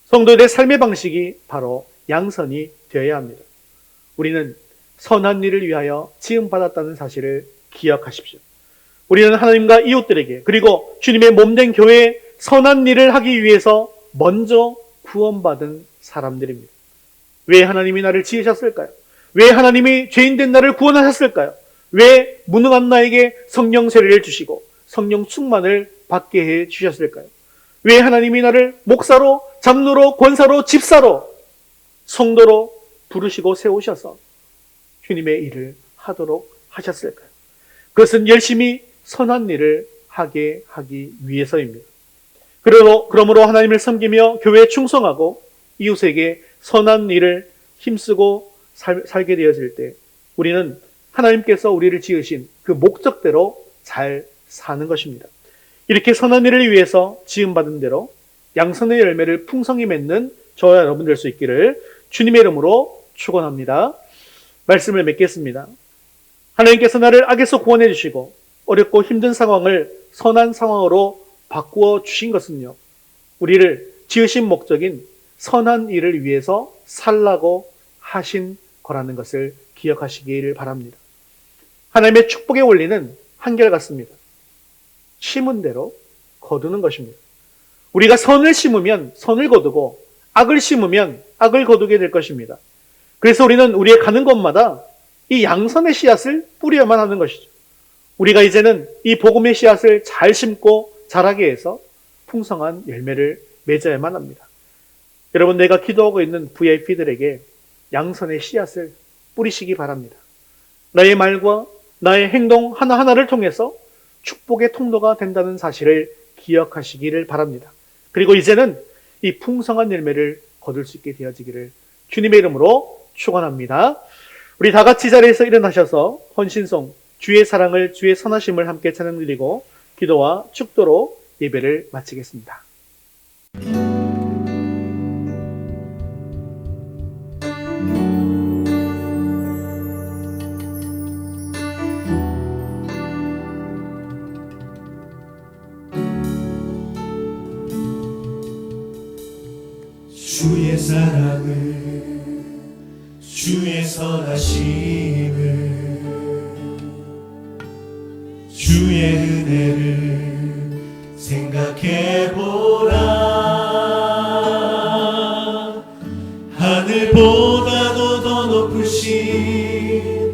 성도들의 삶의 방식이 바로 양선이 되어야 합니다. 우리는 선한 일을 위하여 지음받았다는 사실을 기억하십시오. 우리는 하나님과 이웃들에게 그리고 주님의 몸된 교회에 선한 일을 하기 위해서 먼저 구원받은 사람들입니다. 왜 하나님이 나를 지으셨을까요? 왜 하나님이 죄인된 나를 구원하셨을까요? 왜 무능한 나에게 성령 세례를 주시고 성령 충만을 받게 해 주셨을까요? 왜 하나님이 나를 목사로, 장로로, 권사로, 집사로, 성도로 부르시고 세우셔서 주님의 일을 하도록 하셨을까요? 그것은 열심히 선한 일을 하게 하기 위해서입니다. 그러므로 하나님을 섬기며 교회에 충성하고 이웃에게 선한 일을 힘쓰고 살게 되었을 때 우리는 하나님께서 우리를 지으신 그 목적대로 잘 사는 것입니다. 이렇게 선한 일을 위해서 지음받은 대로 양선의 열매를 풍성히 맺는 저와 여러분 될 수 있기를 주님의 이름으로 축원합니다. 말씀을 맺겠습니다. 하나님께서 나를 악에서 구원해 주시고 어렵고 힘든 상황을 선한 상황으로 바꾸어 주신 것은요, 우리를 지으신 목적인 선한 일을 위해서 살라고 하신 거라는 것을 기억하시기를 바랍니다. 하나님의 축복의 원리는 한결같습니다. 심은 대로 거두는 것입니다. 우리가 선을 심으면 선을 거두고 악을 심으면 악을 거두게 될 것입니다. 그래서 우리는 우리의 가는 곳마다 이 양선의 씨앗을 뿌려야만 하는 것이죠. 우리가 이제는 이 복음의 씨앗을 잘 심고 자라게 해서 풍성한 열매를 맺어야만 합니다. 여러분, 내가 기도하고 있는 VIP들에게 양선의 씨앗을 뿌리시기 바랍니다. 나의 말과 나의 행동 하나하나를 통해서 축복의 통로가 된다는 사실을 기억하시기를 바랍니다. 그리고 이제는 이 풍성한 열매를 거둘 수 있게 되어지기를 주님의 이름으로 축원합니다. 우리 다 같이 자리에서 일어나셔서 헌신송, 주의 사랑을, 주의 선하심을 함께 찬양 드리고 기도와 축도로 예배를 마치겠습니다. 주의 사랑을, 주의 선하심을, 주의 은혜를 생각해보라. 하늘보다도 더 높으신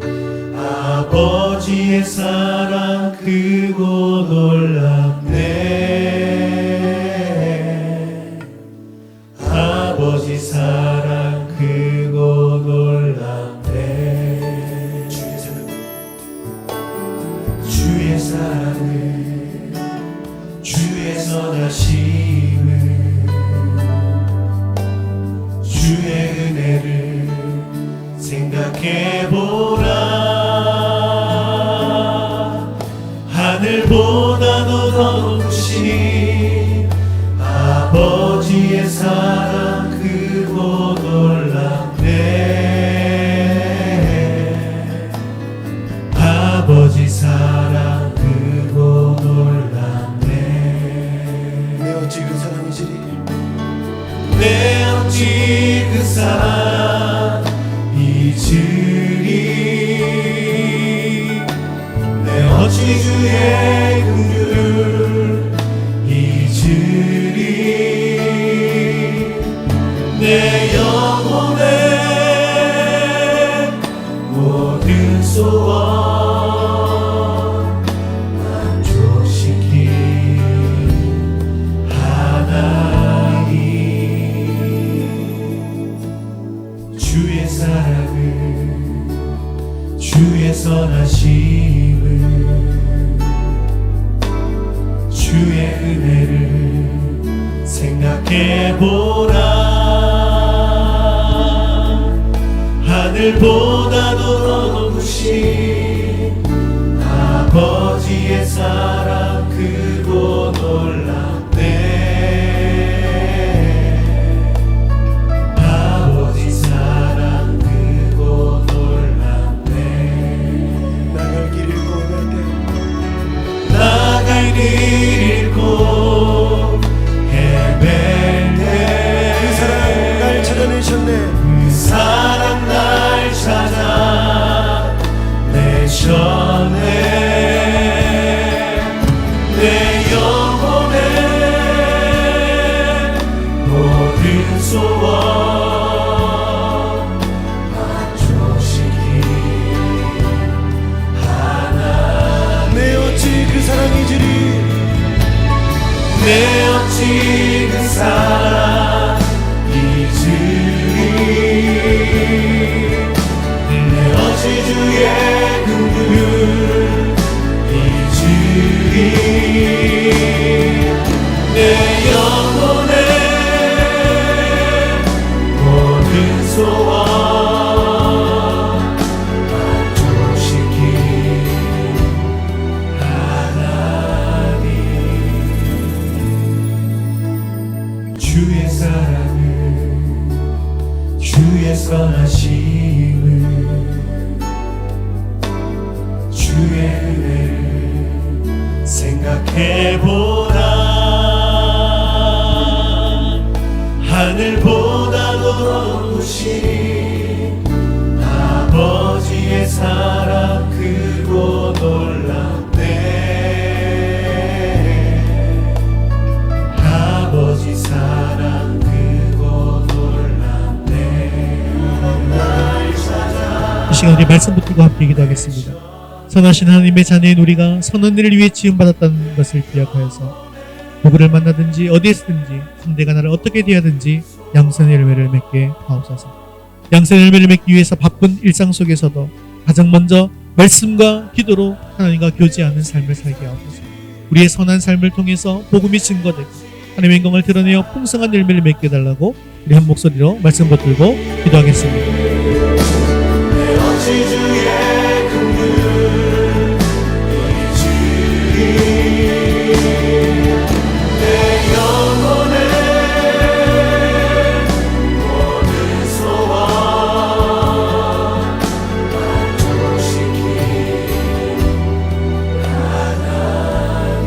아버지의 사랑 크고 놀랍네. 아버지 사랑 크고 놀랍네. 주의 사랑을, 주의 선하심을, 주의 은혜를 생각해보라. 하늘보다도 더 높으신 아버지의 사랑 크고 놀랍네. 아버지 사랑 크고 놀랍네. 내 어찌 그 사랑이지리, 내 어찌 그 사랑 잊으리. 내 어찌 주의 긍휼을 잊으리. 내 영혼의 모든 소원 만족시킨 하나님. 주의 사랑을, 주의 선하심을, 주의 은혜를 생각해보라. 하늘보다도 더 높으신 아버지의 사랑 크고 놀랍네. 아버지 사랑 크고 놀랍네. 나갈 길 잃고 갈 때, 나갈 길 잃고 헤맬 때 그 사랑 날 찾아내셨네. 그 사랑 날 찾아내셨네. 내 영혼의 모든 소원 만족시킨 하나님. 내 어찌 그 사랑이지리, 내 어찌 그 사랑 잊으리. 내 어찌 주의 긍휼을 잊으리. 내 영혼의 모든 소원 만족시킨 하나님. 주의 사랑을, 주의 선하심, 생각해보라. 하늘보다도 더 높으신 아버지의 사랑 크고 놀랍네. 아버지 사랑 크고 놀랍네. 나를 찾아. 이 시간 우리 말씀 붙들고 함께 기도하겠습니다. 선하신 하나님의 자녀인 우리가 선한 일을 위해 지음받았다는 것을 기억하여서 누구를 만나든지 어디에서든지 상대가 나를 어떻게 대하든지 양선의 열매를 맺게 하옵소서. 양선의 열매를 맺기 위해서 바쁜 일상 속에서도 가장 먼저 말씀과 기도로 하나님과 교제하는 삶을 살게 하옵소서. 우리의 선한 삶을 통해서 복음이 증거되고 하나님의 영광을 드러내어 풍성한 열매를 맺게 해달라고 우리 한 목소리로 말씀 붙들고 기도하겠습니다. 내 어찌 주의 긍휼 내 영혼의 모든 소원 만족시킨 하나님.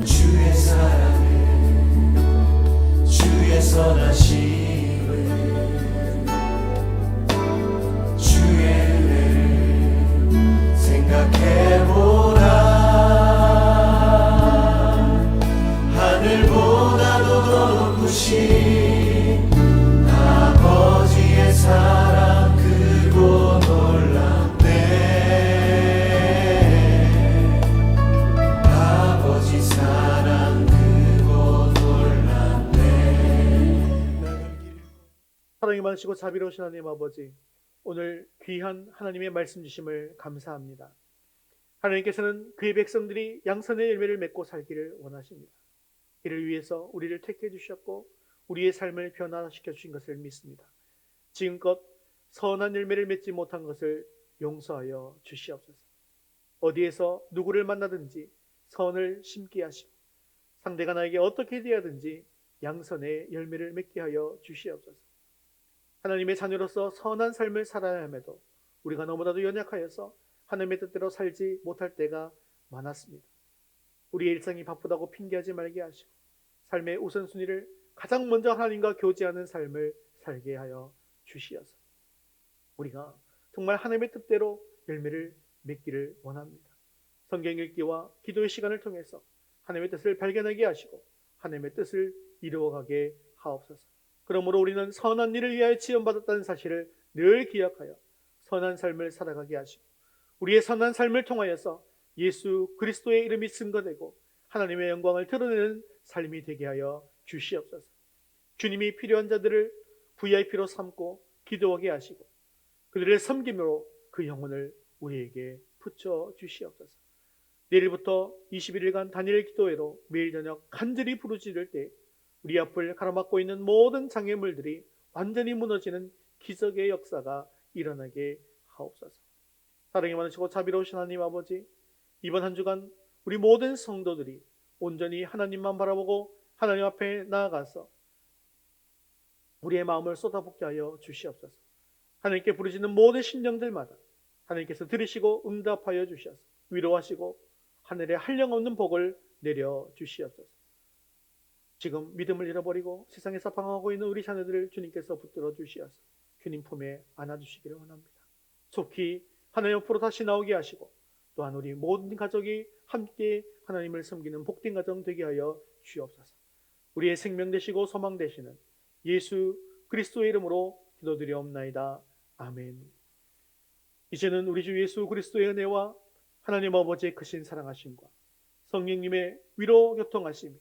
주의 사랑을 주의 선하심을 주의 은혜를 생각해보라. 하늘보다도 더 높으신 아버지의 사랑 크고 놀랍네. 아버지 사랑 크고 놀랍네. 사랑이 많으시고 자비로우신 하나님 아버지, 오늘 귀한 하나님의 말씀 주심을 감사합니다. 하나님께서는 그의 백성들이 양선의 열매를 맺고 살기를 원하십니다. 이를 위해서 우리를 택해 주셨고 우리의 삶을 변화시켜 주신 것을 믿습니다. 지금껏 선한 열매를 맺지 못한 것을 용서하여 주시옵소서. 어디에서 누구를 만나든지 선을 심게 하시고 상대가 나에게 어떻게 대하든지 양선의 열매를 맺게 하여 주시옵소서. 하나님의 자녀로서 선한 삶을 살아야 함에도 우리가 너무나도 연약하여서 하나님의 뜻대로 살지 못할 때가 많았습니다. 우리의 일상이 바쁘다고 핑계하지 말게 하시고 삶의 우선순위를 가장 먼저 하나님과 교제하는 삶을 살게 하여 주시어서 우리가 정말 하나님의 뜻대로 열매를 맺기를 원합니다. 성경 읽기와 기도의 시간을 통해서 하나님의 뜻을 발견하게 하시고 하나님의 뜻을 이루어가게 하옵소서. 그러므로 우리는 선한 일을 위하여 지음받았다는 사실을 늘 기억하여 선한 삶을 살아가게 하시고 우리의 선한 삶을 통하여서 예수 그리스도의 이름이 증거되고 하나님의 영광을 드러내는 삶이 되게 하여 주시옵소서. 주님이 필요한 자들을 VIP로 삼고 기도하게 하시고 그들의 섬김으로 그 영혼을 우리에게 붙여 주시옵소서. 내일부터 21일간 단일 기도회로 매일 저녁 간절히 부르짖을 때 우리 앞을 가로막고 있는 모든 장애물들이 완전히 무너지는 기적의 역사가 일어나게 하옵소서. 사랑이 많으시고 자비로우신 하나님 아버지, 이번 한 주간 우리 모든 성도들이 온전히 하나님만 바라보고 하나님 앞에 나아가서 우리의 마음을 쏟아붓게 하여 주시옵소서. 하나님께 부르짖는 모든 심령들마다 하나님께서 들으시고 응답하여 주셔서 위로하시고 하늘에 한량없는 복을 내려 주시옵소서. 지금 믿음을 잃어버리고 세상에서 방황하고 있는 우리 자녀들을 주님께서 붙들어 주시어서 주님 품에 안아주시기를 원합니다. 속히 하나님 앞으로 다시 나오게 하시고 또한 우리 모든 가족이 함께 하나님을 섬기는 복된 가정 되게 하여 주옵소서. 우리의 생명 되시고 소망 되시는 예수 그리스도의 이름으로 기도드리옵나이다. 아멘. 이제는 우리 주 예수 그리스도의 은혜와 하나님 아버지의 크신 사랑하심과 성령님의 위로 교통하심이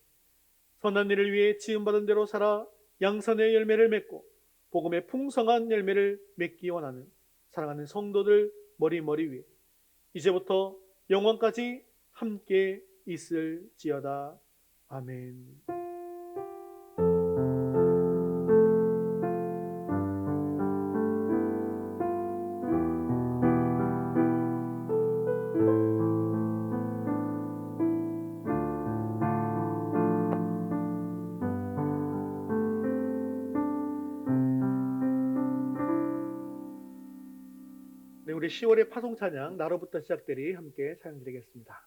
선한 일을 위해 지음받은 대로 살아 양선의 열매를 맺고 복음의 풍성한 열매를 맺기 원하는 사랑하는 성도들 머리 위에 이제부터 영원까지 함께 있을지어다. 아멘. 우리 우리 10월의 파송 찬양 나로부터 시작되리 함께 찬양드리겠습니다.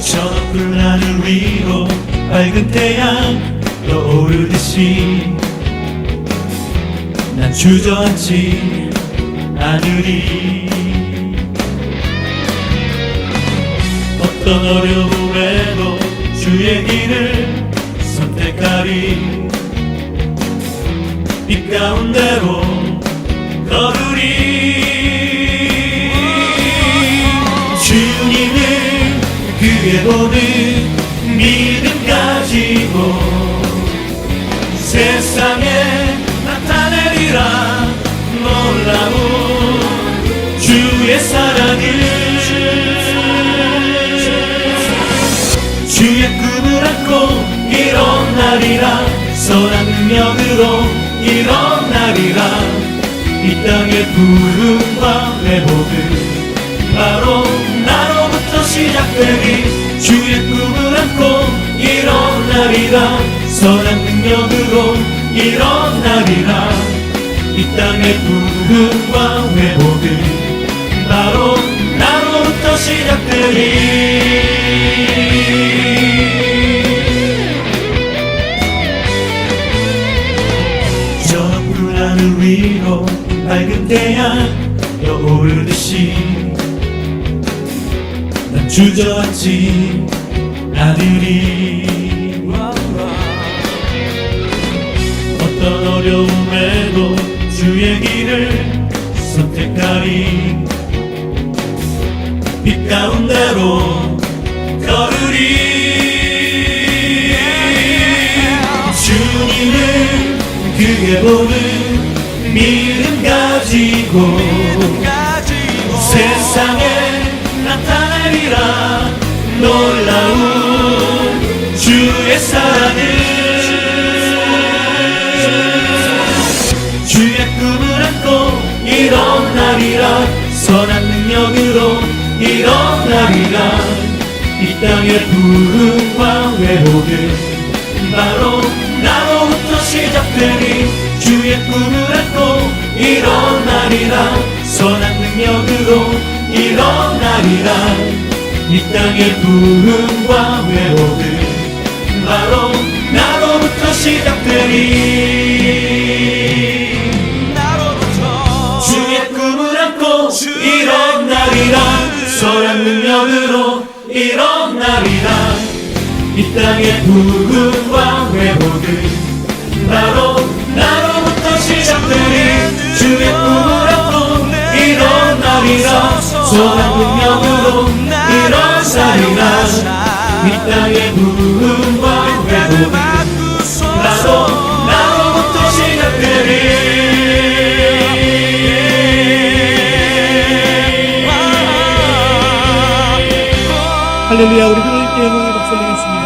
저 푸른 하늘 위로 밝은 태양 떠오르듯이 난 주저앉지 않으리. 어떤 어려움에도 주의 길을 선택하리. 빛 가운데로 걸으리. 주님을 그에 보는 믿음 가지고 세상에 나타내리라. 놀라운 주의 사랑을 주의 꿈을 안고 일어나리라. 선한 능력으로 일어나리라. 이 땅의 부흥과 회복은 바로 나로부터 시작되리. 주의 꿈을 안고 일어나리라. 선한 능력으로 일어나리라. 이 땅의 부흥과 회복은 바로 나로부터 시작되리. 저 푸른 하늘 위로 밝은 태양 떠오르듯이 난 주저앉지 않으리. 어떤 어려움에도 주의 길을 선택하리. 빛 가운데로 걸으리. 주님을 그게 보는 믿음 가지고 세상에 나타내리라. 놀라운 주의 사랑을 주의 꿈을 안고 일어나리라. 선한 능력으로 일어나리라. 이 땅의 부흥과 회복은 바로 나로부터 시작되리. 주의 꿈을 안고 일어나리라. 선한 능력으로 일어나리라. 이 땅의 부흥과 회복은 바로 나로부터 시작되리. 주의 꿈을 안고 일어나리라. 선한 능력으로 일어나리라. 이 땅의 부흥과 회복은 바로 나로부터 시작되리. 주의 꿈을 안고 일어나리라. 선한 능력으로 일어나리라. 이 땅의 부흥과 회복은 바로 나로부터 시작되리. 할렐루야. 우리 하나님께 영광을 돌리겠습니다.